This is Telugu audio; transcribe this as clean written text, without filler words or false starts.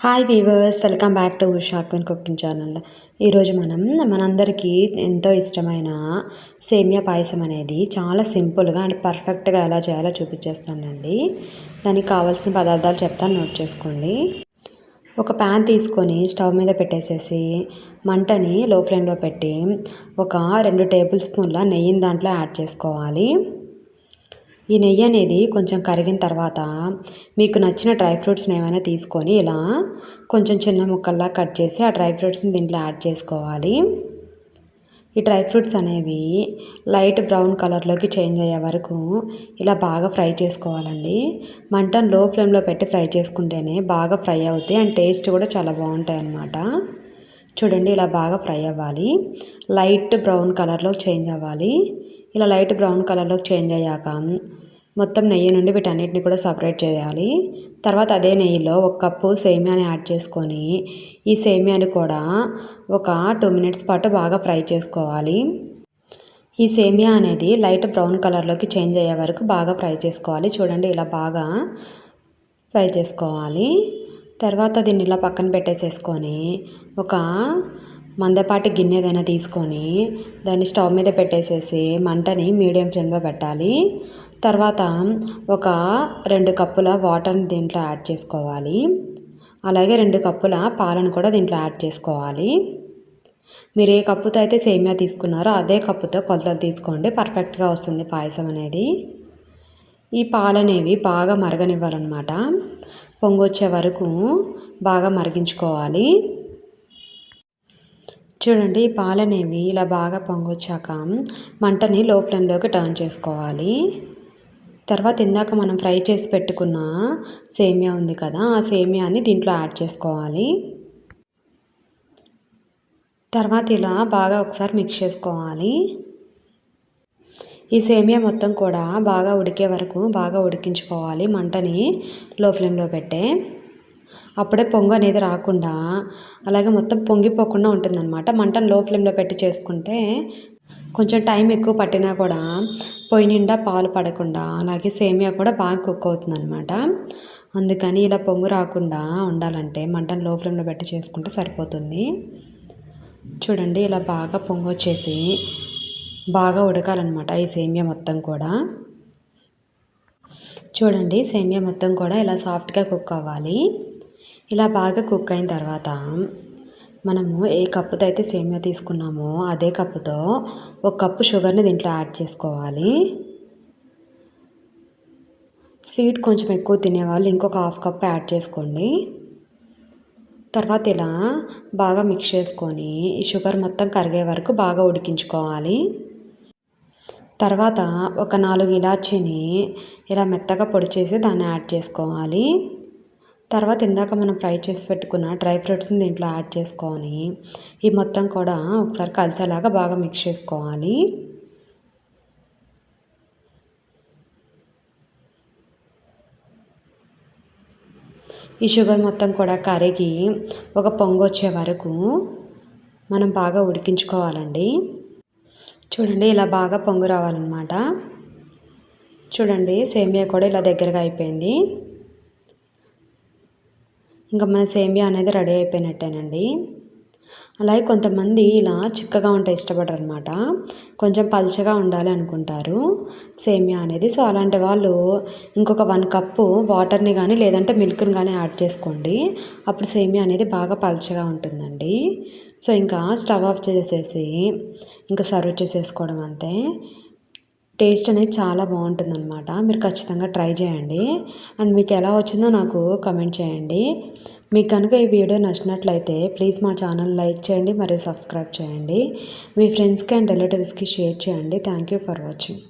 Hi weavers, welcome back to Usha queen cooking channel. ఈరోజు మనందరికీ ఎంతో ఇష్టమైన సేమియా పాయసం అనేది చాలా సింపుల్గా అండ్ పర్ఫెక్ట్గా ఎలా చేయాలో చూపించేస్తానండి. దానికి కావాల్సిన పదార్థాలు చెప్తాను, నోట్ చేసుకోండి. ఒక ప్యాన్ తీసుకొని స్టవ్ మీద పెట్టేసేసి మంటని లో ఫ్లేమ్లో పెట్టి ఒక 2 టేబుల్ స్పూన్ల నెయ్యిని దాంట్లో యాడ్ చేసుకోవాలి. ఈ నెయ్యి అనేది కొంచెం కరిగిన తర్వాత మీకు నచ్చిన డ్రై ఫ్రూట్స్ని ఏమైనా తీసుకొని ఇలా కొంచెం చిన్న ముక్కల్లా కట్ చేసి ఆ డ్రై ఫ్రూట్స్ని దీంట్లో యాడ్ చేసుకోవాలి. ఈ డ్రై ఫ్రూట్స్ అనేవి లైట్ బ్రౌన్ కలర్లోకి చేంజ్ అయ్యే వరకు ఇలా బాగా ఫ్రై చేసుకోవాలండి. మంటను లో ఫ్లేమ్లో పెట్టి ఫ్రై చేసుకుంటేనే బాగా ఫ్రై అవుతాయి అండ్ టేస్ట్ కూడా చాలా బాగుంటాయి అన్నమాట. చూడండి, ఇలా బాగా ఫ్రై అవ్వాలి. లైట్ బ్రౌన్ కలర్లోకి చేంజ్ అవ్వాలి. ఇలా లైట్ బ్రౌన్ కలర్లోకి చేంజ్ అయ్యాక మొత్తం నెయ్యి నుండి వీటన్నిటిని కూడా సపరేట్ చేయాలి. తర్వాత అదే నెయ్యిలో 1 కప్పు సేమియాని యాడ్ చేసుకొని ఈ సేమియాని కూడా ఒక 2 మినిట్స్ పాటు బాగా ఫ్రై చేసుకోవాలి. ఈ సేమియా అనేది లైట్ బ్రౌన్ కలర్లోకి చేంజ్ అయ్యే వరకు బాగా ఫ్రై చేసుకోవాలి. చూడండి, ఇలా బాగా ఫ్రై చేసుకోవాలి. తర్వాత దీన్ని ఇలా పక్కన పెట్టేసేసుకొని ఒక మందపాటి గిన్నె ఏదైనా తీసుకొని దాన్ని స్టవ్ మీద పెట్టేసేసి మంటని మీడియం ఫ్లేమ్లో పెట్టాలి. తర్వాత ఒక 2 కప్పుల వాటర్ని దీంట్లో యాడ్ చేసుకోవాలి. అలాగే 2 కప్పుల పాలను కూడా దీంట్లో యాడ్ చేసుకోవాలి. మీరు ఏ కప్పుతో అయితే సేమియా తీసుకున్నారో అదే కప్పుతో కొలతలు తీసుకోండి, పర్ఫెక్ట్గా వస్తుంది పాయసం అనేది. ఈ పాలు అనేవి బాగా మరగనివ్వాలన్నమాట. పొంగొచ్చే వరకు బాగా మరిగించుకోవాలి. చూడండి, ఈ పాలు అనేవి ఇలా బాగా పొంగొచ్చాక మంటని లో ఫ్లేమ్లోకి టర్న్ చేసుకోవాలి. తర్వాత ఇందాక మనం ఫ్రై చేసి పెట్టుకున్న సేమియా ఉంది కదా, ఆ సేమియాని దీంట్లో యాడ్ చేసుకోవాలి. తర్వాత ఇలా బాగా ఒకసారి మిక్స్ చేసుకోవాలి. ఈ సేమియా మొత్తం కూడా బాగా ఉడికే వరకు బాగా ఉడికించుకోవాలి మంటని లో ఫ్లేమ్లో పెట్టే. అప్పుడే పొంగు అనేది రాకుండా అలాగే మొత్తం పొంగిపోకుండా ఉంటుందన్నమాట. మంటను లో ఫ్లేమ్లో పెట్టి చేసుకుంటే కొంచెం టైం ఎక్కువ పట్టినా కూడా పొయ్యి నిండా పాలు పడకుండా అలాగే సేమియా కూడా బాగా కుక్ అవుతుందన్నమాట. అందుకని ఇలా పొంగు రాకుండా ఉండాలంటే మంటను లో ఫ్లేమ్లో పెట్టి చేసుకుంటే సరిపోతుంది. చూడండి, ఇలా బాగా పొంగు వచ్చేసి బాగా ఉడకాలన్నమాట ఈ సేమియా మొత్తం కూడా. చూడండి, సేమియా మొత్తం కూడా ఇలా సాఫ్ట్గా కుక్ అవ్వాలి. ఇలా బాగా కుక్ అయిన తర్వాత మనము ఏ కప్పుతో అయితే సేమియా తీసుకున్నామో అదే కప్పుతో 1 కప్పు షుగర్ని దీంట్లో యాడ్ చేసుకోవాలి. స్వీట్ కొంచెం ఎక్కువ తినేవాళ్ళు ఇంకొక 1/2 కప్ యాడ్ చేసుకోండి. తర్వాత ఇలా బాగా మిక్స్ చేసుకొని ఈ షుగర్ మొత్తం కరిగే వరకు బాగా ఉడికించుకోవాలి. తర్వాత ఒక 4 ఇలాచీని ఇలా మెత్తగా పొడి చేసి దాన్ని యాడ్ చేసుకోవాలి. తర్వాత ఇందాక మనం ఫ్రై చేసి పెట్టుకున్న డ్రై ఫ్రూట్స్ని దీంట్లో యాడ్ చేసుకొని ఈ మొత్తం కూడా ఒకసారి కలిసేలాగా బాగా మిక్స్ చేసుకోవాలి. ఈ షుగర్ మొత్తం కూడా కరిగి ఒక పొంగు వచ్చే వరకు మనం బాగా ఉడికించుకోవాలండి. చూడండి, ఇలా బాగా పొంగు రావాలన్నమాట. చూడండి, సేమియా కూడా ఇలా దగ్గరగా అయిపోయింది. ఇంకా మన సేమియా అనేది రెడీ అయిపోయినట్టేనండి. అలాగే కొంతమంది ఇలా చిక్కగా ఉంటే ఇష్టపడరు అనమాట, కొంచెం పల్చగా ఉండాలి అనుకుంటారు సేమియా అనేది. సో అలాంటి వాళ్ళు ఇంకొక 1 కప్పు వాటర్ని కానీ లేదంటే మిల్క్ని కానీ యాడ్ చేసుకోండి. అప్పుడు సేమియా అనేది బాగా పల్చగా ఉంటుందండి. సో ఇంకా స్టవ్ ఆఫ్ చేసేసి ఇంకా సర్వ్ చేసేసుకోవడం అంతే. టేస్ట్ అనేది చాలా బాగుంటుందన్నమాట. మీరు ఖచ్చితంగా ట్రై చేయండి అండ్ మీకు ఎలా వచ్చిందో నాకు కమెంట్ చేయండి. మీకు కనుక ఈ వీడియో నచ్చినట్లయితే ప్లీజ్ మా ఛానల్ లైక్ చేయండి మరియు సబ్స్క్రైబ్ చేయండి. మీ ఫ్రెండ్స్కి అండ్ రిలేటివ్స్కి షేర్ చేయండి. Thank you for watching.